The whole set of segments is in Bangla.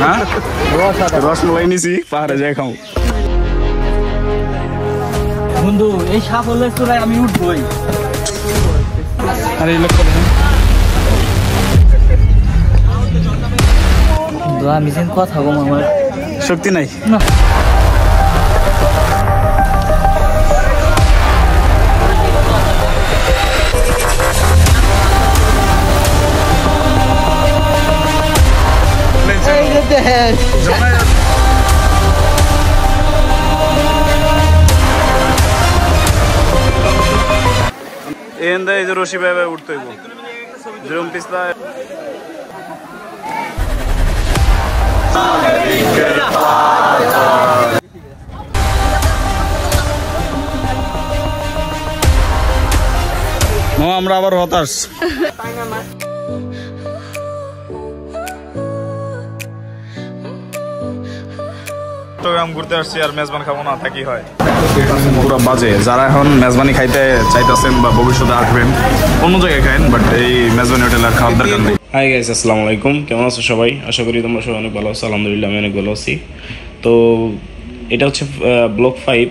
হ্যাঁ রসমালাই নিছি পাহাড়ে যাই খাও বন্ধু এই সাফল্যের চূড়ায় আমি উঠবই আরে লোক আমি যেন কথা বল আমার শক্তি নাই না এই যে রশি ভাই উঠতে হইব যেরকম পিছলা আমরা আবার হতাশ চট্টগ্রাম ঘুরতে আসছি আর মেজবান খাবো না তা কি হয় পুরো বাজে যারা এখন মেজবানি খাইতে চাইতেছেন বা ভবিষ্যতে আসবেন অন্য জায়গায় খাইন বাট এই মেজবানি হোটেল আর খাওয়ার দরকার নেই। হাই গাইস আসসালামু আলাইকুম, কেমন আছো সবাই? আশা করি তোমরা সবাই অনেক ভালো আছো। আলহামদুলিল্লাহ আমি অনেক ভালো আছি। তো এটা হচ্ছে ব্লক 5।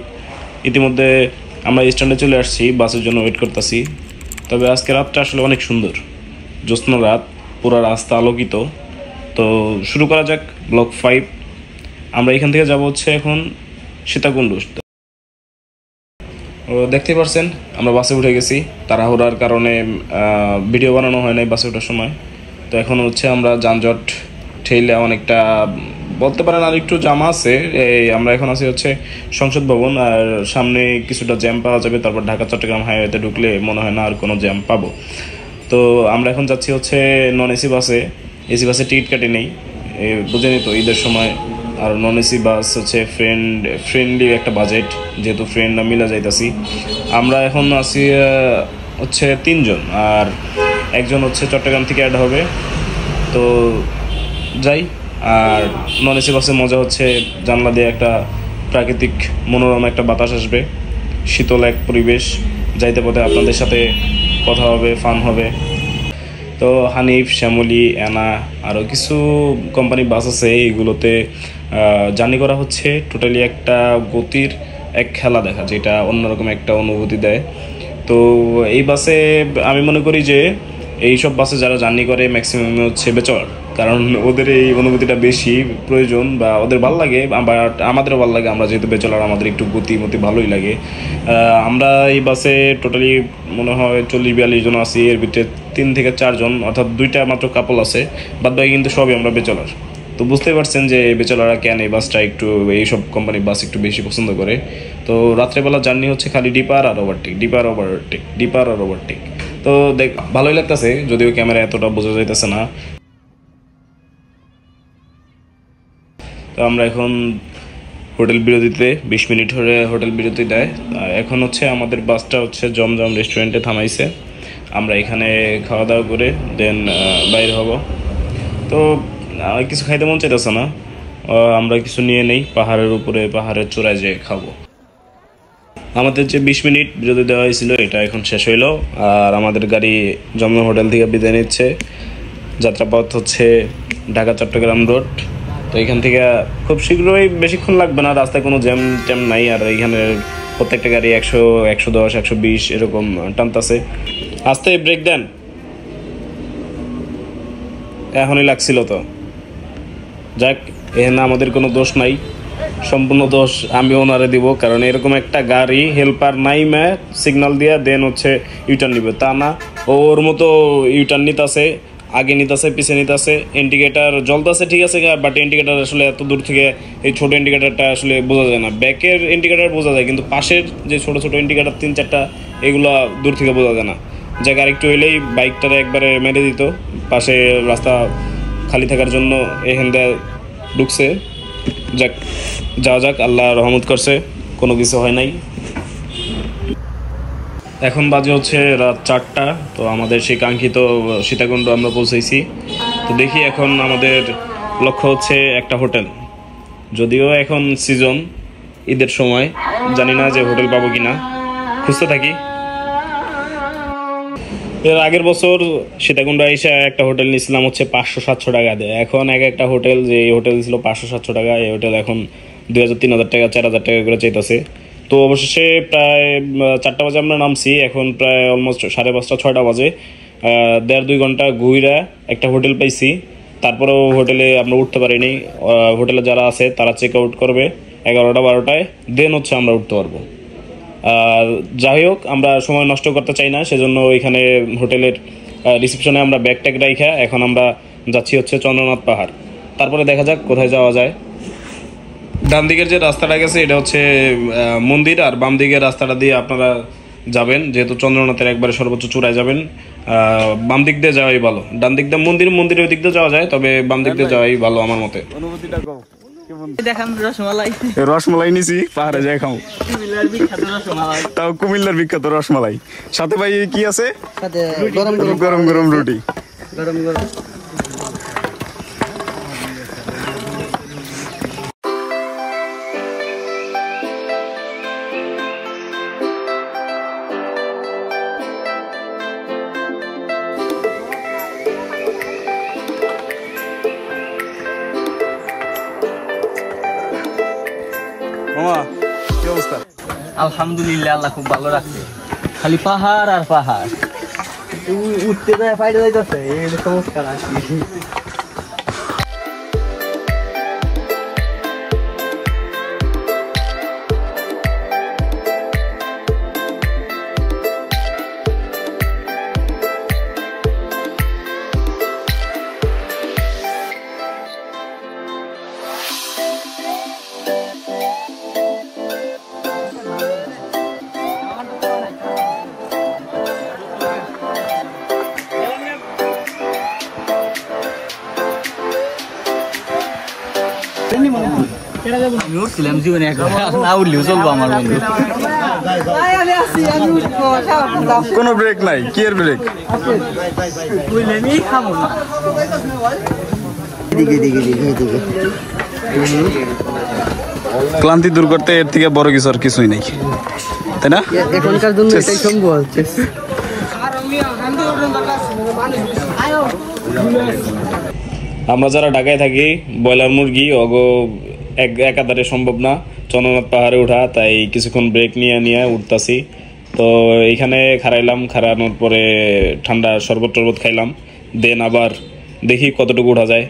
ইতিমধ্যে আমরা স্ট্যান্ডে চলে আসছি, বাসের জন্য ওয়েট করতেছি। তবে আজকে রাতটা আসলে অনেক সুন্দর, জ্যোৎস্না রাত, পুরো রাস্তা আলোকিত। তো শুরু করা যাক ব্লক 5। আমরা এখান থেকে যাব হচ্ছে এখন সীতাকুণ্ড। দেখতে পাচ্ছেন আমরা বাসে উঠে গেছি, তাড়াহুড়ার কারণে ভিডিও বানানো হয় নাই বাসে ওঠার সময়। তো এখন হচ্ছে আমরা যানজট ঠেলে অনেকটা বলতে পারেন আর একটু জাম আছে। আমরা এখন আছি হচ্ছে সংসদ ভবন, আর সামনে কিছুটা জ্যাম পাওয়া যাবে। তারপর ঢাকা চট্টগ্রাম হাইওয়েতে ঢুকলে মনে হয় না আর কোনো জ্যাম পাবো। তো আমরা এখন যাচ্ছি হচ্ছে নন এসি বাসে। এসি বাসে টিকিট কাটি নেই, বুঝেনি তো ঈদের সময়। আর নন এসি বাস হচ্ছে ফ্রেন্ডলি একটা বাজেট, যেহেতু ফ্রেন্ডরা মিলে যাইতাছি। আমরা এখন আছি হচ্ছে 3 জন, আর একজন হচ্ছে চট্টগ্রাম থেকে অ্যাড হবে। তো যাই। আর নন এসি বাসের মজা হচ্ছে জানলা দিয়ে একটা প্রাকৃতিক মনোরম একটা বাতাস আসবে, শীতল এক পরিবেশ। যাইতে পথে আপনাদের সাথে কথা হবে, ফান হবে। তো হানিফ, শ্যামলী, অ্যানা আরও কিছু কোম্পানি বাস আছে, এইগুলোতে জার্নি করা হচ্ছে। টোটালি একটা গতির এক খেলা দেখা, যেটা অন্যরকম একটা অনুভূতি দেয়। তো এই বাসে আমি মনে করি যে এইসব বাসে যারা জার্নি করে ম্যাক্সিমাম হচ্ছে বেচলার, কারণ ওদের এই অনুভূতিটা বেশি প্রয়োজন বা ওদের ভালো লাগে। আমাদেরও ভালো লাগে, আমরা যেহেতু বেচলার আমাদের একটু গতি ভালোই লাগে। আমরা এই বাসে টোটালি মনে হয় 40-42 জন আছি, এর ভিতরে 3 থেকে 4 জন, অর্থাৎ 2টা মাত্র কাপল আছে, বাদ বাকি কিন্তু সবই আমরা বেচলার। তো বুঝতেই পারছেন যে বেচলাররা কেন এই বাসটা একটু, এইসব কোম্পানির বাস একটু বেশি পছন্দ করে। তো রাত্রেবেলা জার্নি হচ্ছে খালি ডিপার আর ওভারটেক। তো দেখ ভালোই লাগতেছে, যদিও ক্যামেরা এতটা বোঝা যাইতেছে না। তো আমরা এখন হোটেল বিরতিতে 20 মিনিট ধরে হোটেল বিরতি দেয়। এখন হচ্ছে আমাদের বাসটা হচ্ছে জমজম রেস্টুরেন্টে থামাইছে। আমরা এখানে খাওয়া দাওয়া করে দেন বাইরে হব। তো কিছু খাইতে মন চাইতেছে না, আমরা কিছু নিয়ে নেই, পাহাড়ের উপরে পাহাড়ের চূড়ায় যেয়ে খাবো। আমাদের যে 20 মিনিট বিরতি দেওয়া হয়েছিল এটা এখন শেষ হইলো, আর আমাদের গাড়ি জমজম হোটেল থেকে বিদায় নিচ্ছে। যাত্রাপথ হচ্ছে ঢাকা চট্টগ্রাম রোড। তো এখান থেকে খুব শীঘ্রই, বেশিক্ষণ লাগবে না, রাস্তায় কোনো জ্যাম ট্যাম নাই। আর এইখানে প্রত্যেকটা গাড়ি 100, 110, 120 এরকম টানতেছে। আস্তে ব্রেক দেন, এখনই লাগছিল। তো যাক, এখানে আমাদের কোনো দোষ নাই, সম্পূর্ণ দোষ আমি ওনারে দিব। কারণ এরকম একটা গাড়ি হেল্পার নাই সিগন্যাল দিয়া দেন হচ্ছে ইউটার্ন নিবে, তা না। ওর মতো ইউটার্ন নিতেছে, আগে নিতেছে, পিছিয়ে নিতেছে। ইন্ডিকেটার জ্বলতেছে ঠিক আছে, বাট ইন্ডিকেটার আসলে এত দূর থেকে, এই ছোটো ইন্ডিকেটারটা আসলে বোঝা যায় না। ব্যাকের ইন্ডিকেটার বোঝা যায়, কিন্তু পাশের যে ছোটো ছোটো ইন্ডিকেটার 3-4টা, এগুলো দূর থেকে বোঝা যায় না। জায়গা আরেকটু হইলেই বাইকটারে একবারে মেরে দিত। পাশে রাস্তা খালি থাকার জন্য এখান দিয়ে ঢুকছে। যাক, যাওয়া যাক, আল্লাহ রহমত করছে, কোনো কিছু হয় নাই। এখন বাজে হচ্ছে রাত 4টা। তো আমাদের সেই কাঙ্ক্ষিত সীতাকুণ্ড আমরা পৌঁছাইছি। তো দেখি এখন আমাদের লক্ষ্য হচ্ছে একটা হোটেল, যদিও এখন সিজন, ঈদের সময়, জানি না যে হোটেল পাবো কিনা, খুঁজতে থাকি। এর আগের বছর সীতাকুণ্ড এসে একটা হোটেল নিয়েছিলাম হচ্ছে 500-700 টাকা দিয়ে। এখন একটা হোটেল, যে এই হোটেল ছিল 500-700 টাকা, এই হোটেল এখন 2000-3000 টাকা 4000 টাকা করে চাইতেছে। তো অবশেষে প্রায় 4টা বাজে আমরা নামছি, এখন প্রায় অলমোস্ট 5:30-6টা বাজে। 1.5-2 ঘন্টা ঘুরে একটা হোটেল পাইছি, তারপরেও হোটেলে আমরা উঠতে পারিনি। হোটেলে যারা আছে তারা চেক আউট করবে 11টা-12টায়, দেন হচ্ছে আমরা উঠতে পারবো। যাই হোক, আমরা সময় নষ্ট করতে চাই না, সেজন্য ওইখানে হোটেলের রিসেপশনে আমরা ব্যাগ ট্যাগ রাইখা এখন আমরা যাচ্ছি হচ্ছে চন্দ্রনাথ পাহাড়। তারপরে দেখা যাক কোথায় যাওয়া যায়। ডান দিকের যে রাস্তাটা গেছে এটা হচ্ছে মন্দির, আর বাম দিকের রাস্তাটা দিয়ে আপনারা যাবেন, যেহেতু চন্দ্রনাথের একবারে সর্বোচ্চ চূড়ায় যাবেন। বাম দিক দিয়ে যাওয়াই ভালো, ডান দিক দিয়ে মন্দিরের ওই দিক দিয়ে যাওয়া যায়, তবে বাম দিক দিয়ে যাওয়াই ভালো আমার মতে। অনুভূতিটা কও। দেখান রসমালাই, রসমালাই নিছি, পাহাড়ে যাই খাও। কুমিল্লার বিখ্যাত রসমালাই, তাও কুমিল্লার বিখ্যাত রসমালাই। সাথে ভাই কি আছে? সাথে গরম গরম গরম রুটি। গরম গরম। মামা কি অবস্থা? আলহামদুলিল্লাহ, আল্লাহ খুব ভালো রাখছে। খালি পাহাড় আর পাহাড়, উঠতে যায় ফাইটে যাইতেছে, এই সমস্যা আর কি। আমি উঠছিলাম জীবনে একবার, না উঠলেও চলবো আমার বন্ধু। কোনো ব্রেক নাই, কি এর ব্রেক? বুঝলেনি খাবো না। ক্লান্তি দূর করতে এর থেকে বড় কিছু আর কিছুই নেই, তাই না? এখনকার জন্য এটাই সম্ভব। আমরা যারা ঢাকায় থাকি, ব্রয়লার মুরগি অগো একাধারে সম্ভব না চন্দ্রনাথ পাহাড়ে ওঠা, তাই কিছুক্ষণ ব্রেক নিয়ে উঠতাছি। তো এইখানে খারানোর পরে ঠান্ডা শরবত টরবত খাইলাম, দেন আবার দেখি কতটুকু ওঠা যায়।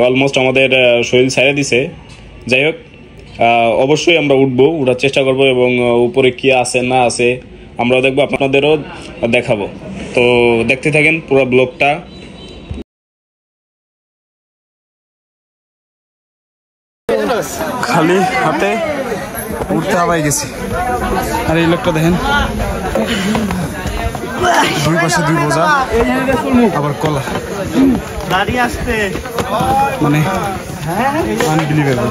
অলমোস্ট আমাদের শরীর ছেড়ে দিছে। যাই হোক, অবশ্যই আমরা উঠার চেষ্টা করব, এবং উপরে কি আছে না আছে আমরাও দেখবো, আপনাদেরও দেখাবো। তো দেখতে থাকেন পুরো ব্লগটা। খালি হাতে উঠতে হাবাই গেছি। আর এই লোকটা দেখেন, দুই পাশে 2 বোঝা, আবার কলা, মানে আনবিলিভেবল।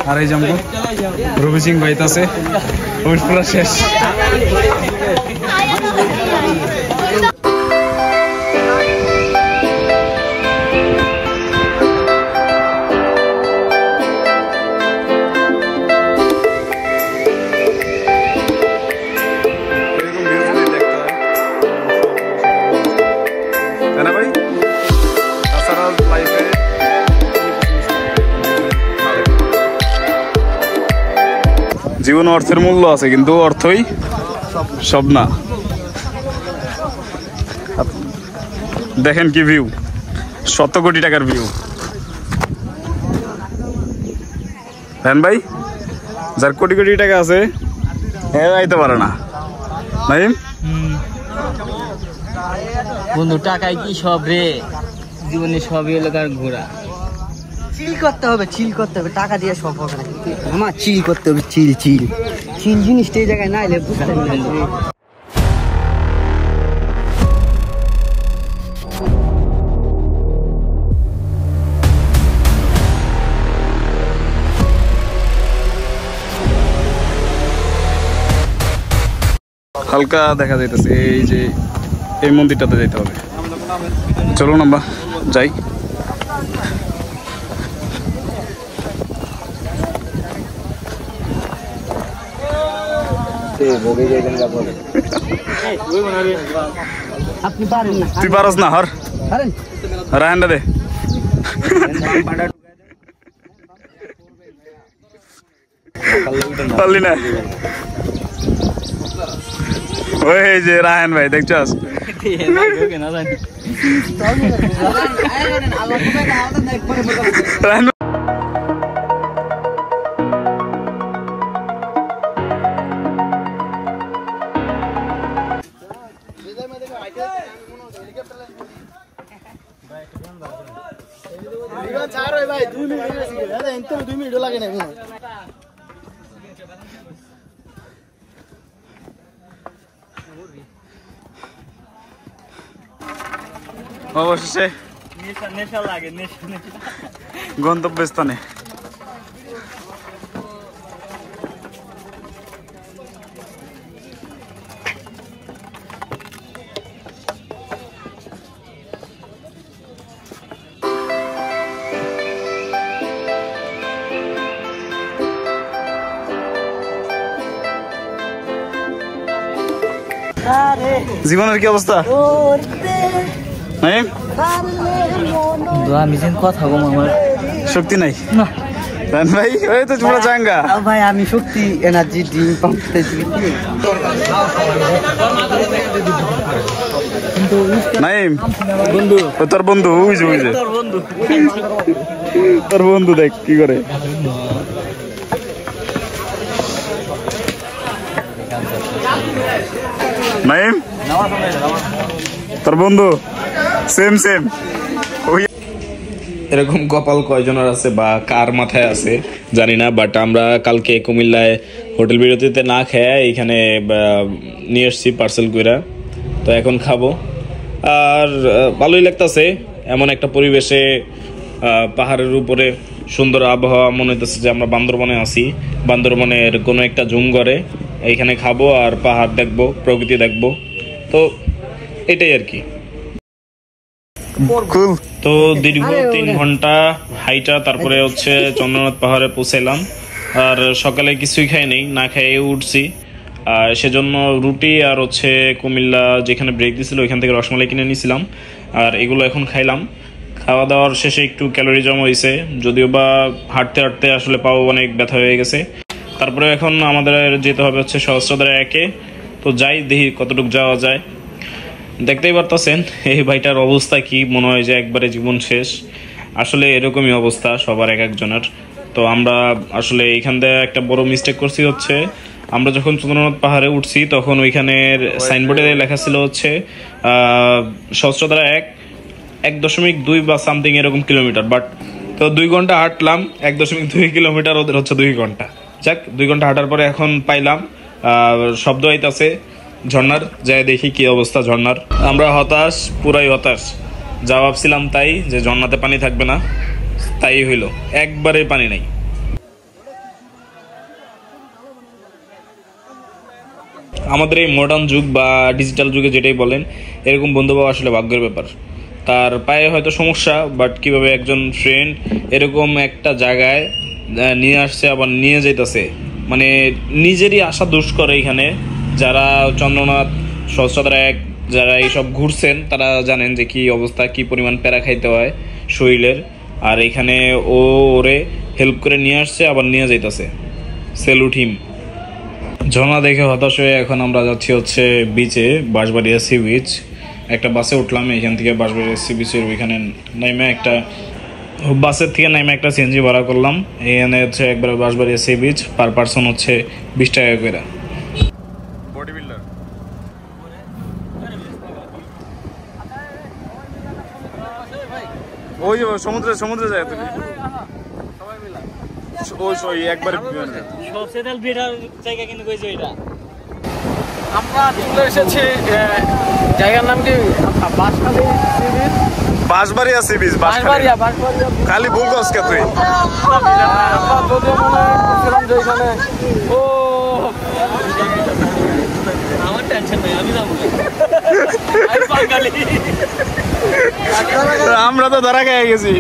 আর এই জামগো রবি সিং ভাইত আছে, ওর পুরা শেষ। জীবনে অর্থের মূল্য আছে, কিন্তু অর্থই সব না। দেখেন কি ভিউ, 100 কোটি টাকার ভিউ। হ্যাঁ ভাই, যার কোটি কোটি টাকা আছে আইতে পারে না। নাইম বন্ধু, টাকায় কি সব রে, জীবনে সবই এলাকার ঘোরা। চিল করতে হবে, টাকা দিয়ে সব হবে না। আমার চিল করতে হবে, চিল জিনিসটা এই জায়গায় না এলে বুঝতে পারবেন। হালকা দেখা যাইতেছে, এই যে এই মন্দিরটাতে যাইতে হবে। চলুন আমরা যাই। আপনি পারেন না, তুই পারস না হর পারেন রায়নটা দে পারলি না ওই যে রায়ন ভাই দেখছস রায়ন অবশেষে গন্তব্যস্থানে জীবনের কি অবস্থা নাইম? আমি যেন কথা বলবো আমার শক্তি নাই রায়ন ভাই ওই তো পুরো চাঙ্গা ভাই, আমি শক্তি এনার্জি ড্রিঙ্ক পাম্পতেছি নাইম বন্ধু তোর বন্ধু ওই যে তোর বন্ধু দেখ কি করে নাইম তোর বন্ধু সেম সেম এরকম কপাল কয়জনের আছে বা কার মাথায় আছে জানি না, বাট আমরা কালকে কুমিল্লায় হোটেল বিরতিতে না খেয়ে এখানে নিয়ে এসছি পার্সেল কইরা, তো এখন খাবো। আর ভালোই লাগতেছে এমন একটা পরিবেশে, পাহাড়ের উপরে সুন্দর আবহাওয়া, মনে হইতেছে যে আমরা বান্দরবনে আছি, বান্দরবনের কোনো একটা জুমঘরে এইখানে খাবো আর পাহাড় দেখবো, প্রকৃতি দেখবো, তো এটাই আর কি। তো দীর্ঘ 3 ঘন্টা হাইটা তারপরে হচ্ছে চন্দ্রনাথ পাহাড়ে পৌঁছাইলাম। আর সকালে কিছুই খাই নেই, না খেয়ে উঠছি, আর সেজন্য রুটি আর হচ্ছে কুমিল্লা যেখানে ব্রেক দিছিল ওইখান থেকে রসমালাই কিনে নিয়েছিলাম, আর এগুলো এখন খাইলাম। খাওয়া দাওয়ার শেষে একটু ক্যালোরি জমা হয়েছে, যদিও বা হাঁটতে হাঁটতে আসলে পাও অনেক ব্যথা হয়ে গেছে। তারপরে এখন আমাদের যেতে হবে হচ্ছে সহস্রধারা 1-এ, তো যাই দেখি কতটুকু যাওয়া যায়। দেখতেই পারতেছেন এই ভাইটার অবস্থা কি, মনে হয় যে একবারে জীবন শেষ। আসলে এরকমই অবস্থা সবার এক একজনের। তো আমরা আসলে এইখান থেকে একটা বড় মিস্টেক করছি, হচ্ছে আমরা যখন চন্দ্রনাথ পাহাড়ে উঠছি তখন ওইখানের সাইনবোর্ডে লেখা ছিল হচ্ছে সহস্রধারা 1.2 বা সামথিং এরকম কিলোমিটার, বাট তো 2 ঘন্টা হাঁটলাম, 1.2 কিলোমিটার ওদের হচ্ছে 2 ঘন্টা। যাক 2 ঘন্টা হাঁটার পরে এখন পাইলাম শব্দ আইতাছে ঝর্ণার, যাই দেখি কি অবস্থা ঝর্ণার। আমরা হতাশ, পুরাই হতাশ। যা ভাবছিলাম তাই, যে ঝর্ণাতে পানি থাকবে না, তাই হইল, একবারে পানি নাই। আমাদের এই মডার্ন যুগ বা ডিজিটাল যুগে যেটাই বলেন, এরকম বন্ধু পাওয়া আসলে ভাগ্যের ব্যাপার। তার পায়ে হয়তো সমস্যা, বাট কিভাবে একজন ফ্রেন্ড এরকম একটা জায়গায় নিয়ে আসছে আবার নিয়ে যাইতেছে, মানে নিজেরই আশা দুষ্কর। এখানে যারা চন্দ্রনাথ, সহস্রধারা 1 যারা এইসব ঘুরছেন তারা জানেন যে কি অবস্থা, কি পরিমাণ প্যারা খাইতে হয় শরীরের। আর এখানে ওরে হেল্প করে নিয়ে আসছে আবার নিয়ে যাইতেছে, সেলুট হিম। ঝর্ণা দেখে হতাশ হয়ে এখন আমরা যাচ্ছি হচ্ছে বিচে, বাঁশবাড়িয়া সি বিচ। একটা বাসে উঠলাম, এখান থেকে বাঁশবাড়িয়া সি বিচের ওইখানে নাইমে একটা বাসের থেকে নাইমে একটা সিএনজি ভাড়া করলাম। এখানে হচ্ছে একবার Bansbaria sea beach, per person হচ্ছে 20 টাকা করে। বডি বিল্ডার ওই সমুদ্রে সমুদ্রে যায় তুমি ওই একবার আমরা চলে এসেছি জায়গার নাম কি বাঁশবাড়িয়া সি বিচ। খালি ভুল করছ কে তুই? ও আমার টেনশন নাই, আমি যাবো। আমরা তো ধরা খেয়ে গেছি।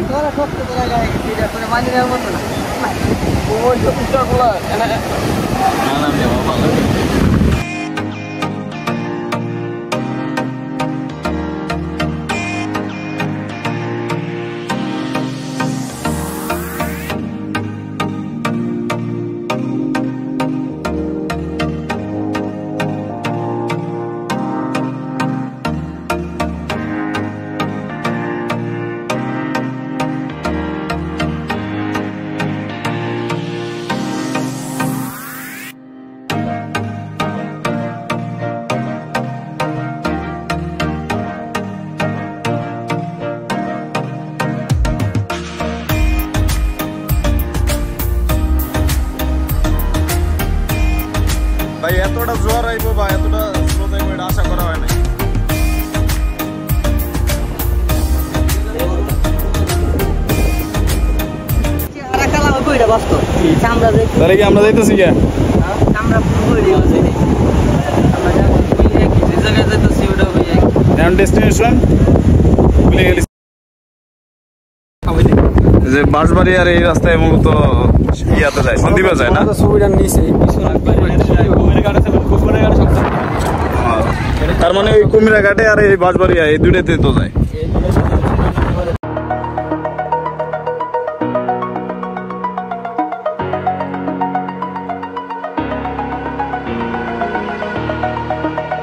জোয়ার আইব বা এতটা স্লো যাইব এটা আশা করা হয় না। তাহলে কি আমরা যাইতেছি কে? ডেস্টিনেশন ভুলে গেলি যে বাঁশবাড়ি আর এই রাস্তায় মূলত ইয়াতে যায়, সন্দীপে যায় না? তার মানে ওই কুমিরা ঘাটে আর এই বাঁশবাড়িয়া এই দুইটাতে তো যায়।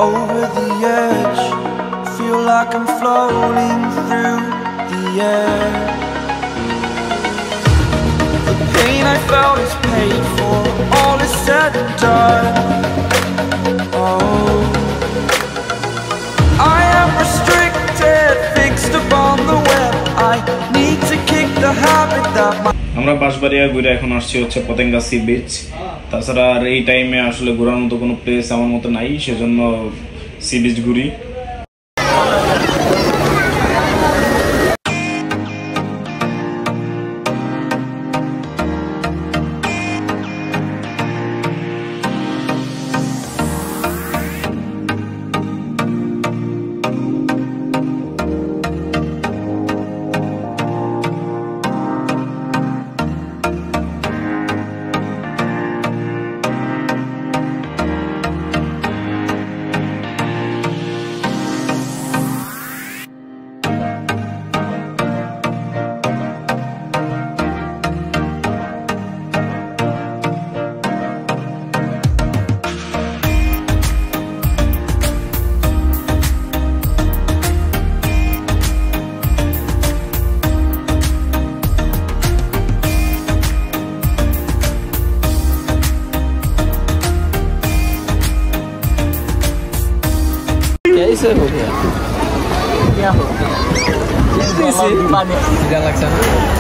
Over the edge, feel like I'm floating through the air. The pain I felt is paid for, all is said and done. Oh, I am restricted, fixed upon the web. I need to kick the habit that my আমরা বাঁশবাড়িয়া ঘুরে এখন আসছি হচ্ছে পতেঙ্গা সি বিচ। তাছাড়া আর এই টাইমে আসলে ঘোরার মতো কোনো প্লেস আমার মতো নাই, সেজন্য সি বিচ ঘুরি। कैसे हो गया? क्या हो गया?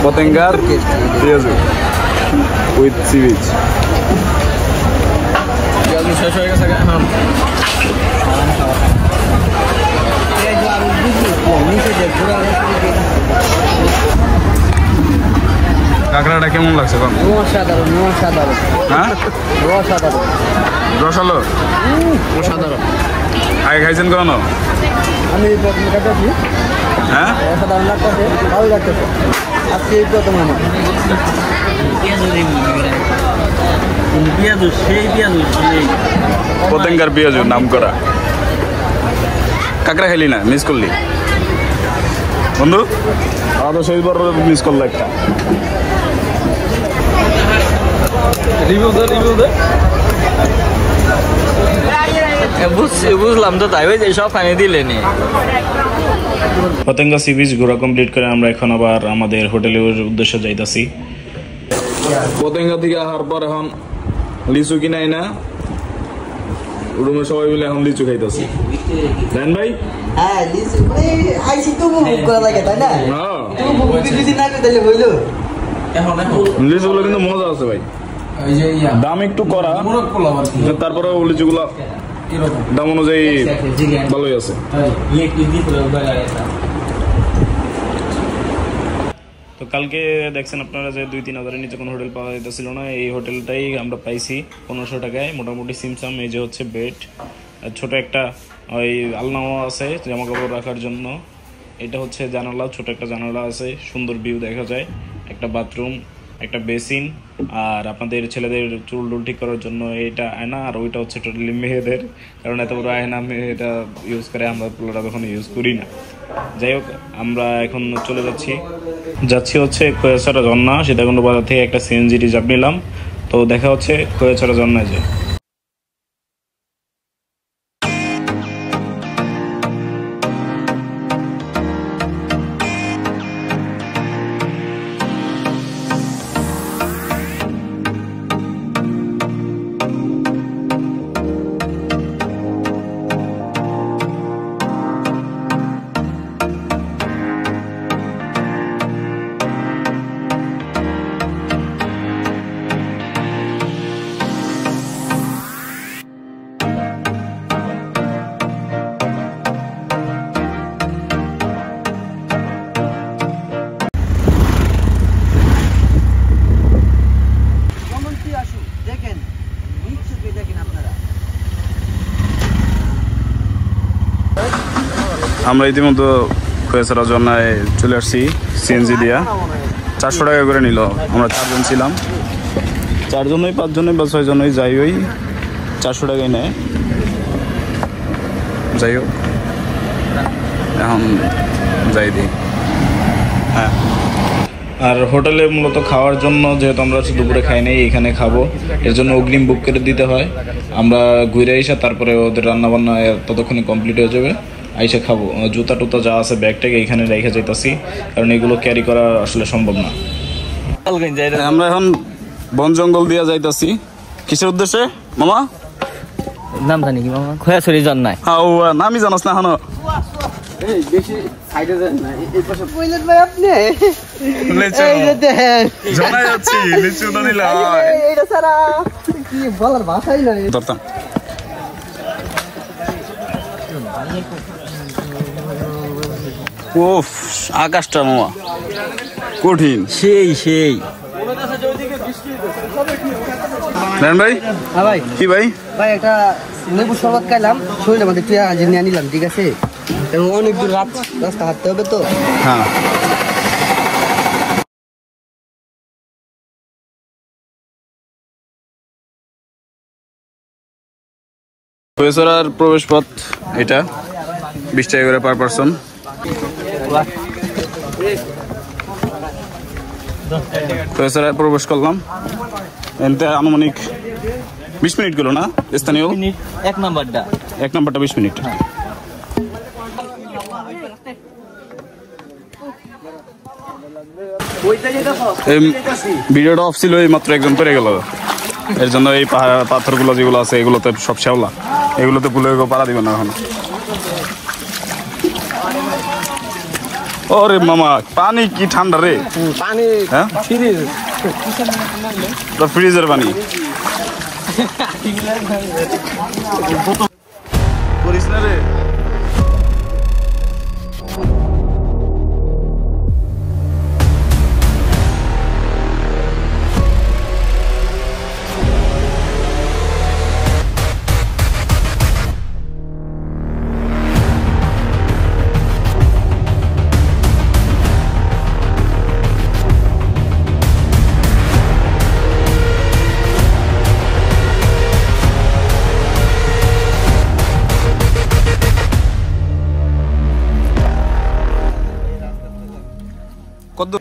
পতেঙ্গার পেঁয়াজু উইথ সি বিচ। শেষ হয়ে গেছে। হ্যাঁ, কাঁকড়াটা কেমন লাগছে? অসাধারণ অসাধারণ। হ্যাঁ, অসাধারণ রসালো অসাধারণ। আগে খাইছেন কখনো? আমি এই প্রথম কাটাচ্ছি, হ্যাঁ, অসাধারণ লাগতেছে, ভালো লাগতেছে। আজকে এই প্রথম আমার পতেঙ্গার পেঁয়াজু নাম করা। কাঁকড়া খেলি না, মিস করলি বন্ধু? আমার তো সেই বড় মিস করলো একটা। বুঝলাম তো, তাই ওই যে সব পানি দিলে নি। পতেঙ্গা সি বিচ ঘোরা কমপ্লিট করে আমরা এখন আবার আমাদের হোটেলের উদ্দেশ্যে যাইতাছি। পতেঙ্গা থেকে আসার পর এখন লিচু কিনাই না, রুমে সবাই মিলে এখন লিচু খাইতেছি। জান ভাই? হ্যাঁ লিচু আইসি তো মুখ করা লাগে তাই না? হ্যাঁ, যদি না তাহলে হইলো। লিচুগুলো কিন্তু মজা আছে ভাই, দাম একটু করা, তারপরে লিচুগুলো দাম অনুযায়ী ভালোই আছে। তো কালকে দেখছেন আপনারা যে 2-3 হাজারের নিচে কোনো হোটেল পাওয়া যাইতেছিল না, এই হোটেলটাই আমরা পাইছি 1500 টাকায়, মোটামুটি সিমসাম। এই যে হচ্ছে বেড, ছোট একটা ওই আলনাও আছে জামা কাপড় রাখার জন্য। এটা হচ্ছে জানালা, ছোট একটা জানালা আছে, সুন্দর ভিউ দেখা যায়। একটা বাথরুম, একটা বেসিন, আর আপনাদের ছেলেদের চুল টুল ঠিক করার জন্য এটা আয়না, আর ওইটা হচ্ছে টোটালি মেয়েদের, কারণ এত বড় আয়না মেয়েটা ইউজ করে, আমরা পুরোটা কখনো ইউজ করি না। যাই হোক, আমরা এখন চলে যাচ্ছি হচ্ছে খোয়াছড়া ঝর্ণা। সীতাকুণ্ড বাজার থেকে একটা সিএনজি রিজার্ভ নিলাম। তো দেখা হচ্ছে খোয়াছড়া ঝর্ণায় যে। আমরা ইতিমধ্যে খোয়াছড়া জন্নায় চলে আসছি সিএনজি দিয়া 400 টাকা করে নিল। আমরা 4 জন ছিলাম, 4 জনই 5 জনই বা 6 জনই যাই ওই 400 টাকাই নেয়। যাই হোক এখন যাই দিই। হ্যাঁ, আর হোটেলে মূলত খাওয়ার জন্য যেহেতু আমরা দুপুরে খাই নাই, এখানে খাবো, এর জন্য অগ্রিম বুক করে দিতে হয়। আমরা ঘুরে এসে তারপরে ওদের রান্নাবান্না ততক্ষণে কমপ্লিট হয়ে যাবে, আইসা খাবো। জুতা টুতা যা আছে ব্যাগটাকে এখানে রেখে যাইতাছি, কারণ এগুলো ক্যারি করা আসলে সম্ভব না। আমরা এখন বন জঙ্গল দিয়ে যাইতাছি। কিসের উদ্দেশ্যে মামা? নাম জানি কি মামা? খোয়াছড়ি জন্নায়। হ্যাঁ, ও নামই জানাস না এখনো? বেশি সাইডে যান না, এই পাশে কইলেন ভাই আপনি। লিচু এই যে দেখেন, জানা যাচ্ছি লিচু তো নিলা। এইটা সারা কি বলার ভাষাই নাই। ধরতাম। ওফ, আকাশটা মামা কঠিন। সেই সেই নারায়ণ ভাই, হ্যাঁ ভাই। কি ভাই? ভাই একটা লেবু শরবত খাইলাম, শরীরের মধ্যে একটু আজ নিয়ে নিলাম, ঠিক আছে? কারণ অনেক দূর রাস্তা হাঁটতে হবে তো। হ্যাঁ, খোয়াছড়ার প্রবেশ পথ এটা, 20 টাকা করে পার পারসন। খোয়াছড়ায় প্রবেশ করলাম, এতে আনুমানিক 20 মিনিট গেল না? স্থানীয় এক নাম্বারটা 1 নাম্বারটা 20 মিনিট। এই ভিডিওটা অফ ছিল, এই মাত্র একজন পেরে গেল। এর জন্য এই পাথরগুলো যেগুলো আছে এগুলোতে সব শেওলা, এগুলোতে পুলে পাড়া দিবে না এখন। ওরে মামা, পানি কি ঠান্ডা রে! পানি হ্যাঁ, ফ্রিজের পানি। করিস না রে। কত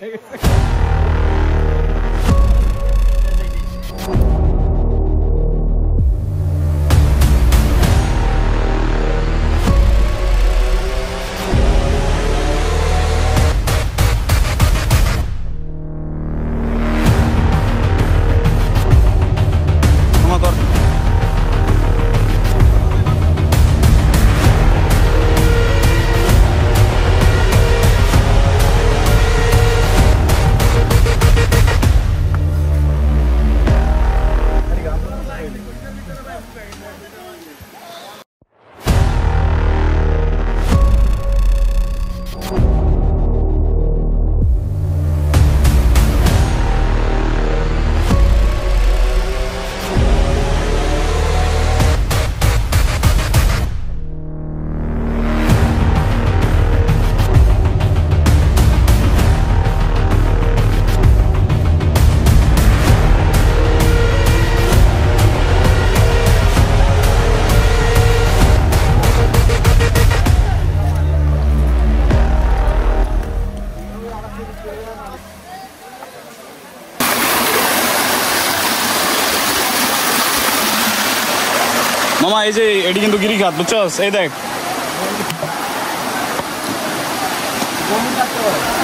মামা, এই যে এটি কিন্তু গিরিখাত, বুঝছস? এই দেখ,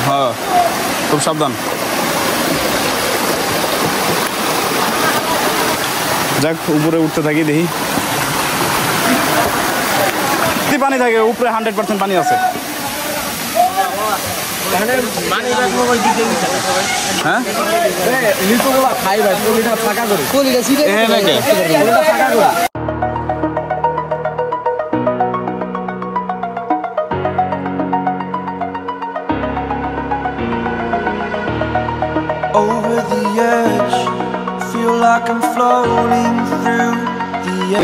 হ্যাঁ, খুব সাবধান। যাক, উপরে উঠতে থাকি, দেখি পানি থাকে উপরে, 100% পানি আছে। হ্যাঁ, over the edge, feel like I'm floating through the এখান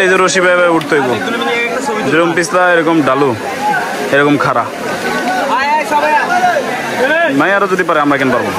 এই যে রশি ভাবে উঠতে হইব, যেরকম পিছলা এরকম ডালু, এরকম খাড়া। মাইয়ারা যদি পারে আমরা কেন পারবো।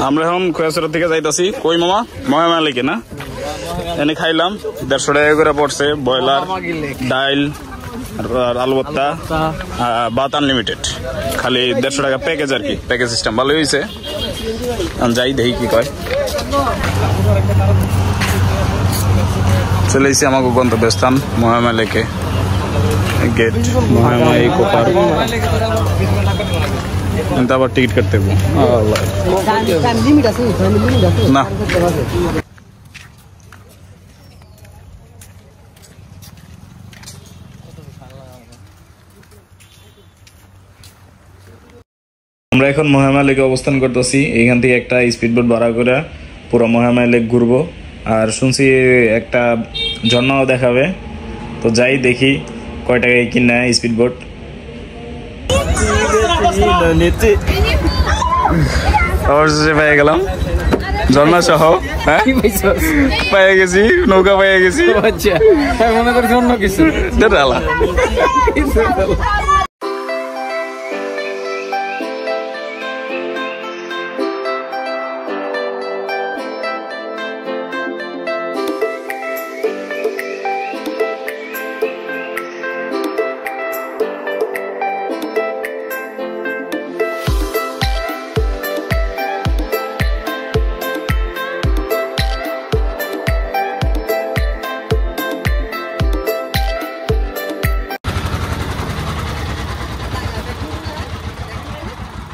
আমরা এখন খোয়াছড়া থেকে যাইতাছি কই মামা মহামায়া লেকে না, এনে খাইলাম 150 টাকা করে পড়ছে। ব্রয়লার, ডাইল, আলু ভর্তা, ভাত আনলিমিটেড, খালি 150 টাকা প্যাকেজ আর কি। প্যাকেজ সিস্টেম ভালোই হয়েছে। যাই দেখি কি কয়। চলে এসেছি আমাকে গন্তব্যস্থান মহামায়া লেকে গেট, মহামায়া ইকো পার্ক। কিন্তু আবার টিকিট কাটতে হবে না। আমরা এখন মহামায়া লেকে অবস্থান করতেছি। এখান থেকে একটা স্পিড বোট ভাড়া করে পুরো মহামায়া লেক ঘুরবো। আর শুনছি একটা ঝর্ণাও দেখাবে, তো যাই দেখি কয় টাকায় কি নেয় স্পিড বোট। পেয়ে গেলাম ঝর্ণা সহ, হ্যাঁ পেয়ে গেছি, নৌকা পেয়ে গেছি। মনে করছি অন্য কিছু।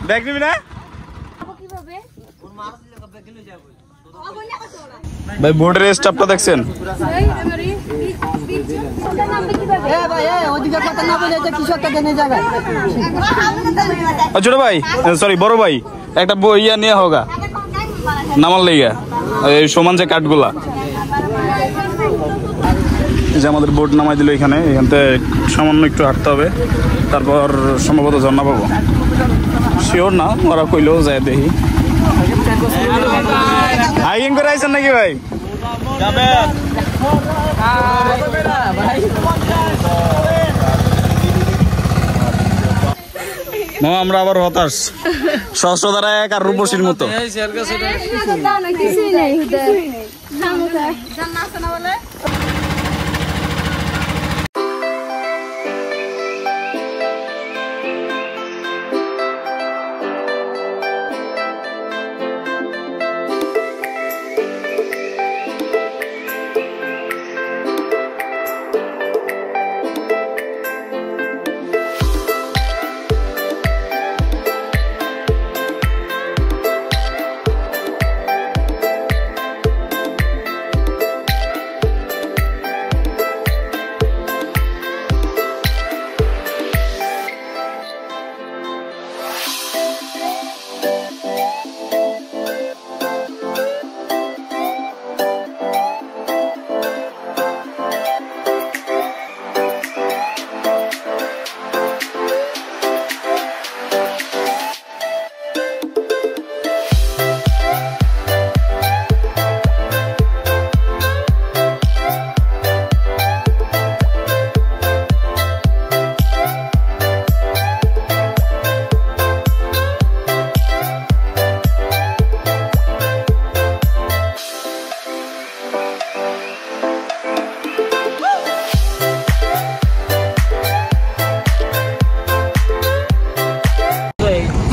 ব্যাগ নিবি না ভাই? বোর্ডের স্টাফটা দেখছেন? ছোট ভাই, সরি বড় ভাই, একটা ইয়া নিয়ে হোগা নামার লেগা, এই সমান যে কাঠগুলা। যে আমাদের বোট নামাই দিল এখানে, এখান থেকে সামান্য একটু হাঁটতে হবে, তারপর সম্ভবত ঝর্ণা পাবো। শিওর না, ওরা কইলেও যায় দেখি। হাইকিং করে আইছেন নাকি ভাই? আমরা আবার হতাশ, সহস্র দ্বারা এক আর রূপসীর মতো।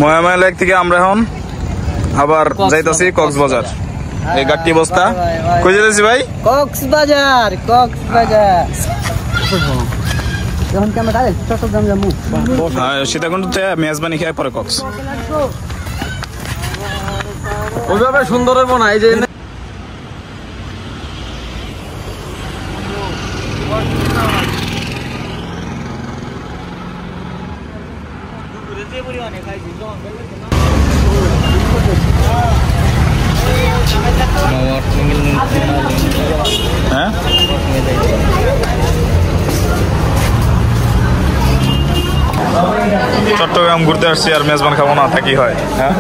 ময়াময়া লেক থেকে আমরা এখন আবার যাইতাছি কক্সবাজার। এই গাড়ি বস্তা কই যাইতাছি ভাই? কক্সবাজার। এখন কি আমরা ডাইরেক্ট চট্টগ্রাম যাবো? সীতাকুণ্ড মেজবানি খেয়ে পরে কক্স। ওইভাবে সুন্দর হইব না, এই যে হ্যাঁ চট্টগ্রাম ঘুরতে আসছি আর মেজবান খাবো না, থাকি হয়। হ্যাঁ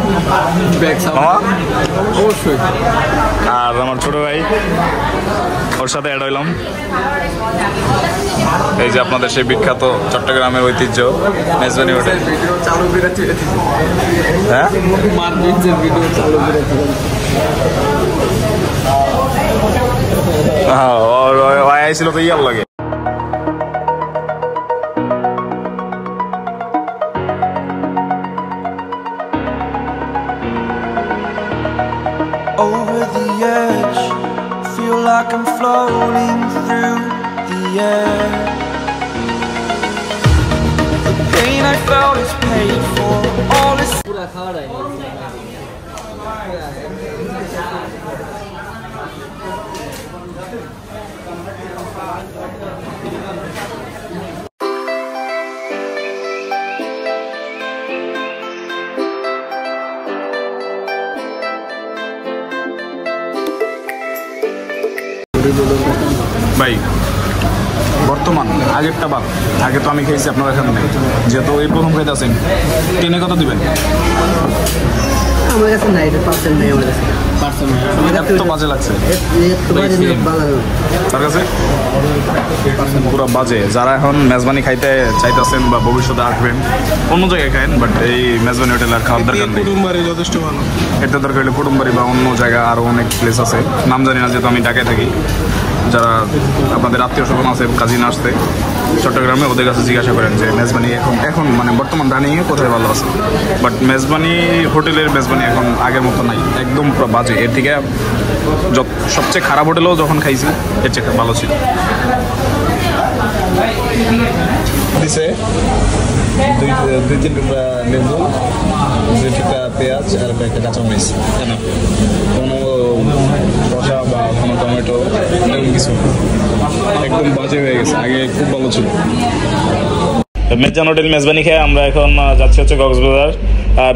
অবশ্যই। আর আমার ছোট ভাই, ওর সাথে অ্যাড হইলাম। এই যে আপনাদের সেই বিখ্যাত চট্টগ্রামের ঐতিহ্য মেজবানি হোটেল। চালু বিরাটি হ্যাঁ মারপিটের ভিডিও চালু বিরাটি। আইছিল তো ইয়ার লাগে। Over the edge, feel like I'm floating through the air. The pain I felt is paid for. All is পুরা খাওয়া যায় ভাই। বর্তমান আগেরটা বাদ, আগে তো আমি খেয়েছি আপনার এখানে, যেহেতু এই প্রথম খাইতে আছেন, টেনে কত দিবেন? আমার কাছে নাই, পার্সেল নেই আমার কাছে। এত বাজে লাগছে তার কাছে, পুরো বাজে। যারা এখন মেজবানি খাইতে চাইতেছেন বা ভবিষ্যতে আসবেন, অন্য জায়গায় খাইন, বাট এই মেজবানি হোটেল আর খাওয়ার দরকার নেই। কুটুমবাড়ি যথেষ্ট ভালো। এটা দরকার হলে কুটুমবাড়ি বা অন্য জায়গা আরও অনেক প্লেস আছে, নাম জানি না যেহেতু আমি ঢাকায় থাকি। যারা আপনাদের আত্মীয় স্বজন আছে কাজিন আসতে চট্টগ্রামে, ওদের কাছে জিজ্ঞাসা করেন যে মেজবানি এখন মানে বর্তমান রানিংয়ে কোথায় ভালো আছে। বাট মেজবানি হোটেলের মেজবানি এখন আগের মতো নাই, একদম পুরো বাজে। এর থেকে সবচেয়ে খারাপ হোটেলেও যখন খাইছি এর চেয়ে ভালো ছিল। দিছে দুই তিন টুকরা লেবু, দুই টুকরা পেঁয়াজ আর একটা কাঁচামরিচ, কোনো রসা বা কোনো টমেটো এরকম কিছু, একদম বাজে হয়ে গেছে। আগে খুব ভালো ছিল। মেজান হোটেল মেজবানি খেয়ে আমরা এখন যাচ্ছি হচ্ছে কক্সবাজার।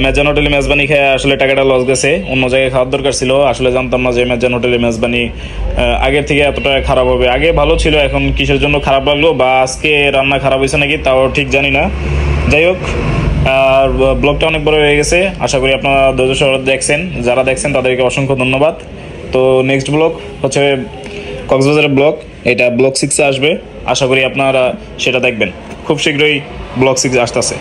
মেজান হোটেলে মেজবানি খেয়ে আসলে টাকাটা লস গেছে, অন্য জায়গায় খাওয়ার দরকার ছিল। আসলে জানতাম না যে মেজান হোটেলে মেজবানি আগের থেকে এতটা খারাপ হবে। আগে ভালো ছিল, এখন কিসের জন্য খারাপ লাগলো বা আজকে রান্না খারাপ হয়েছে নাকি তাও ঠিক জানি না। যাই হোক, আর ব্লগটা অনেক বড় হয়ে গেছে, আশা করি আপনারা ধৈর্য সহকারে দেখছেন। যারা দেখছেন তাদেরকে অসংখ্য ধন্যবাদ। তো নেক্সট ব্লগ হচ্ছে কক্সবাজারের ব্লগ, এটা ব্লগ 6 আসবে। আশা করি আপনারা সেটা দেখবেন। খুব শীঘ্রই ব্লগ 6 আসতেছে।